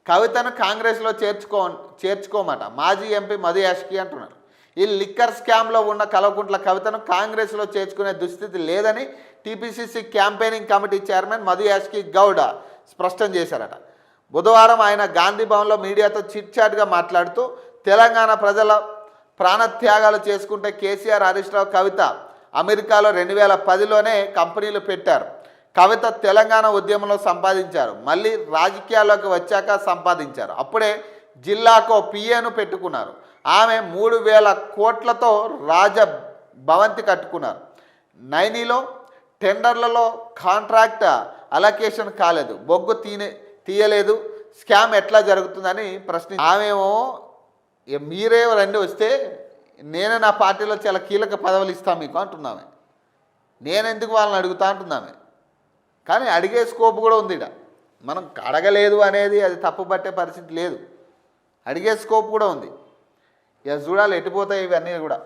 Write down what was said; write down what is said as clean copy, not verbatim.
కవితను కాంగ్రెస్లో చేర్చుకోమట మాజీ ఎంపీ మధు యాష్కి అంటున్నారు. ఈ లిక్కర్ స్కామ్లో ఉన్న కల్వకుంట్ల కవితను కాంగ్రెస్లో చేర్చుకునే దుస్థితి లేదని TPCC campaigning committee chairman Madhu Yaskhi Goud స్పష్టం చేశారట. బుధవారం ఆయన గాంధీ భవన్లో మీడియాతో చిట్చాట్గా మాట్లాడుతూ తెలంగాణ ప్రజల ప్రాణత్యాగాలు చేసుకుంటే కేసీఆర్, హరీష్ రావు, కవిత అమెరికాలో 2010లోనే కంపెనీలు పెట్టారు. కవిత తెలంగాణ ఉద్యమంలో సంపాదించారు, మళ్ళీ రాజకీయాల్లోకి వచ్చాక సంపాదించారు. అప్పుడే జిల్లాకో పిఏను పెట్టుకున్నారు. ఆమె 3000 కోట్లతో రాజ భవంతి కట్టుకున్నారు. నైనీలో టెండర్లలో కాంట్రాక్ట్ అలొకేషన్ కాలేదు, బొగ్గు తీయలేదు, స్కామ్ ఎట్లా జరుగుతుందని ఆమెమో మీరే రండి వస్తే నేనే నా పార్టీలో చాలా కీలక పదవులు ఇస్తాను మీకు అంటున్నామే. నేనెందుకు వాళ్ళని అడుగుతా అంటున్నామే. కానీ అడిగే స్కోప్ కూడా ఉంది. మనం అడగలేదు అనేది అది తప్పు పట్టే పరిస్థితి లేదు, అడిగే స్కోప్ కూడా ఉంది. ఇక చూడాలి ఎటుపోతాయి ఇవన్నీ కూడా.